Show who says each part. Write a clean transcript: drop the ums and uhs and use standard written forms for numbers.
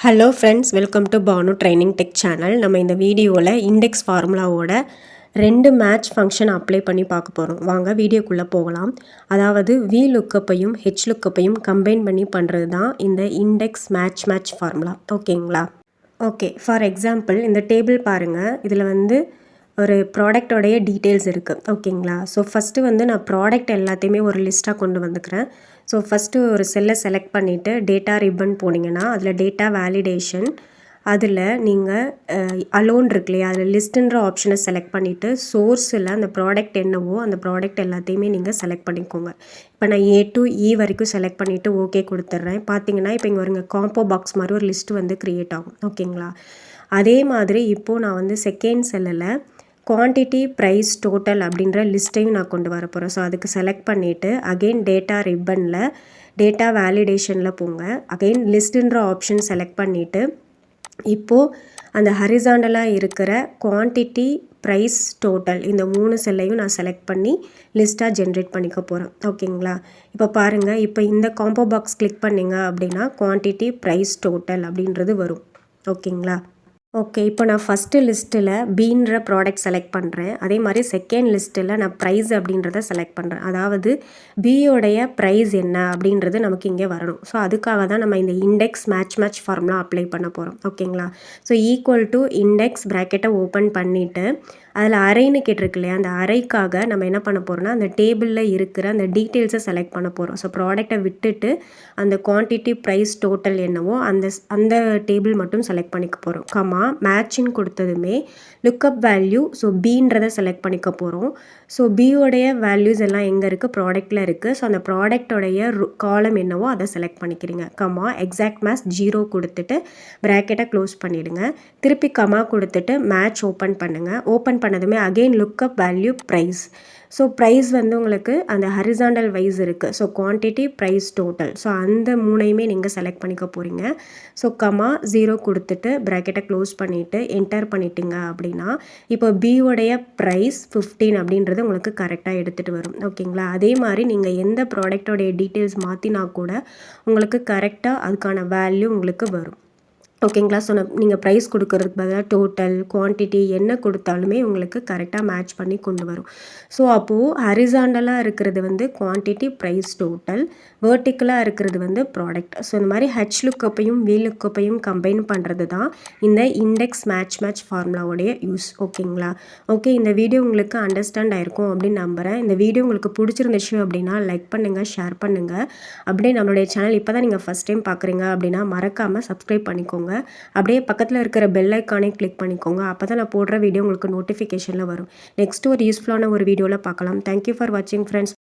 Speaker 1: Hello friends, welcome to Bhanu training tech channel. நம்ம இந்த வீடியோவில் இண்டெக்ஸ் ஃபார்முலாவோட 2 மேட்ச் ஃபங்க்ஷன் அப்ளை பண்ணி பார்க்க போகிறோம். வாங்க வீடியோக்குள்ளே போகலாம். அதாவது வி லுக்கப்பையும் ஹெச் லுக்கப்பையும் கம்பைன் பண்ணி பண்ணுறது தான் இந்த இண்டெக்ஸ் மேட்ச் ஃபார்முலா. ஓகேங்களா? ஓகே, ஃபார் எக்ஸாம்பிள் இந்த டேபிள் பாருங்கள். இதில் ஒரு ப்ராடக்டோடைய டீட்டெயில்ஸ் இருக்குது. ஓகேங்களா? ஸோ ஃபஸ்ட்டு நான் ப்ராடக்ட் எல்லாத்தையுமே ஒரு லிஸ்ட்டாக கொண்டு வந்துக்கிறேன். ஸோ ஃபஸ்ட்டு ஒரு செல்லை செலக்ட் பண்ணிவிட்டு டேட்டா ரிப்பன் போனீங்கன்னா அதில் டேட்டா வேலிடேஷன், அதில் நீங்கள் அலோன் இருக்கு இல்லையா, அதில் லிஸ்ட்டுன்ற ஆப்ஷனை செலக்ட் பண்ணிவிட்டு சோர்ஸில் அந்த ப்ராடக்ட் என்னவோ அந்த ப்ராடக்ட் எல்லாத்தையுமே நீங்கள் செலக்ட் பண்ணிக்கோங்க. இப்போ நான் A to E வரைக்கும் செலக்ட் பண்ணிவிட்டு ஓகே கொடுத்துட்றேன். பார்த்தீங்கன்னா இப்போ இங்கே வருங்க காம்போ பாக்ஸ் மாதிரி ஒரு லிஸ்ட்டு க்ரியேட் ஆகும். ஓகேங்களா? அதே மாதிரி இப்போது நான் செகண்ட் செல்லில் குவான்டிட்டி, ப்ரைஸ், டோட்டல் அப்படின்ற லிஸ்ட்டையும் நான் கொண்டு வர போகிறேன். ஸோ அதுக்கு செலக்ட் பண்ணிவிட்டு அகெயின் டேட்டா ரிப்பனில் டேட்டா வேலிடேஷனில் போங்க. அகெயின் லிஸ்ட்டுன்ற ஆப்ஷன் செலக்ட் பண்ணிவிட்டு இப்போது அந்த ஹரிசாண்டலாக இருக்கிற குவான்டிட்டி, ப்ரைஸ், டோட்டல் இந்த 3 செல்லையும் நான் செலக்ட் பண்ணி லிஸ்ட்டாக ஜென்ரேட் பண்ணிக்க போகிறேன். ஓகேங்களா? இப்போ பாருங்கள், இப்போ இந்த காம்போ பாக்ஸ் கிளிக் பண்ணிங்க அப்படின்னா குவான்டிட்டி, ப்ரைஸ், டோட்டல் அப்படின்றது வரும். ஓகேங்களா? ஓகே, இப்போ நான் ஃபஸ்ட்டு லிஸ்ட்டில் பீன்ற ப்ராடக்ட் செலக்ட் பண்ணுறேன். அதே மாதிரி செகண்ட் லிஸ்ட்டில் நான் ப்ரைஸ் அப்படின்றத செலக்ட் பண்ணுறேன். அதாவது பியோடைய ப்ரைஸ் என்ன அப்படின்றது நமக்கு இங்கே வரணும். ஸோ அதுக்காக தான் நம்ம இந்த இண்டெக்ஸ் மேட்ச் ஃபார்முலா அப்ளை பண்ண போகிறோம். ஓகேங்களா? ஸோ ஈக்குவல் டு இண்டெக்ஸ் ப்ராக்கெட்டை ஓப்பன் பண்ணிவிட்டு அதில் அரைன்னு கேட்டிருக்கு இல்லையா, அந்த அரைக்காக நம்ம என்ன பண்ண போகிறோம்னா அந்த டேபிளில் இருக்கிற அந்த டீட்டெயில்ஸை செலக்ட் பண்ண போகிறோம். ஸோ ப்ராடக்டை விட்டுட்டு அந்த குவான்டிட்டி, ப்ரைஸ், டோட்டல் என்னவோ அந்த டேபிள் மட்டும் செலக்ட் பண்ணிக்க போகிறோம். மேட்சின்னு கொடுத்ததுமே லுக்கப் வேல்யூ, ஸோ பீன்றதை செலக்ட் பண்ணிக்க போகிறோம். ஸோ பியோடைய வேல்யூஸ் எல்லாம் எங்கே இருக்குது? ப்ராடக்டில் இருக்குது. ஸோ அந்த ப்ராடக்டோடைய காலம் என்னவோ அதை செலக்ட் பண்ணிக்கிறீங்க. எக்ஸாக்ட் மேட்ச் 0 கொடுத்துட்டு ப்ராக்கெட்டை க்ளோஸ் பண்ணிவிடுங்க. திருப்பி கொடுத்துட்டு மேட்ச் ஓப்பன் பண்ணுங்கள். ஓப்பன் பண்ணதுமே again look up value price. So price உங்களுக்கு அந்த ஹரிசாண்டல் வைஸ் இருக்குது. So quantity, price, total. So அந்த 3ஐயுமே நீங்கள் செலக்ட் பண்ணிக்க போகிறீங்க. ஸோ 0 கொடுத்துட்டு ப்ராக்கெட்டை க்ளோஸ் பண்ணிவிட்டு என்டர் பண்ணிட்டீங்க அப்படின்னா இப்போ பியோடைய ப்ரைஸ் 15 அப்படின்றது உங்களுக்கு கரெக்டாக எடுத்துகிட்டு வரும். ஓகேங்களா? அதே மாதிரி நீங்கள் எந்த ப்ராடக்டோடைய டீட்டெயில்ஸ் மாற்றினா கூட உங்களுக்கு கரெக்டாக அதுக்கான வேல்யூ உங்களுக்கு வரும். ஓகேங்களா? ஸோ நீங்கள் ப்ரைஸ் கொடுக்கறதுக்கு பதிலாக டோட்டல், குவான்டிட்டி என்ன கொடுத்தாலுமே உங்களுக்கு கரெக்டாக மேட்ச் பண்ணி கொண்டு வரும். ஸோ அப்போது ஹரிசாண்டலாக இருக்கிறது குவான்டிட்டி, ப்ரைஸ், டோட்டல். வேர்ட்டிக்கலாக இருக்கிறது ப்ராடக்ட். ஸோ இந்த மாதிரி ஹெச் லுக்கப்பையும் வி லுக்கப்பையும் கம்பைன் பண்ணுறது தான் இந்த இண்டெக்ஸ் மேட்ச் ஃபார்முலாவுடைய யூஸ். ஓகேங்களா? ஓகே, இந்த வீடியோ உங்களுக்கு அண்டர்ஸ்டாண்ட் ஆயிருக்கும் அப்படின்னு நம்புகிறேன். இந்த வீடியோ உங்களுக்கு பிடிச்சிருந்துச்சு அப்படின்னா லைக் பண்ணுங்கள், ஷேர் பண்ணுங்கள். அப்படியே நம்மளுடைய சேனல் இப்போ தான் நீங்கள் ஃபஸ்ட் டைம் பார்க்குறீங்க அப்படின்னா மறக்காமல் சப்ஸ்கிரைப் பண்ணிக்கோங்க. அப்படியே பக்கத்தில் இருக்கிற பெல் ஐக்கானே கிளிக் பண்ணிக்கோங்க. அப்போ தான் நான் போடுற வீடியோ உங்களுக்கு நோட்டிஃபிகேஷனில் வரும். நெக்ஸ்ட் ஒரு யூஸ்ஃபுல்லான ஒரு வீடியோவில் பார்க்கலாம். தேங்க்யூ ஃபார் வாட்சிங் ஃப்ரெண்ட்ஸ்.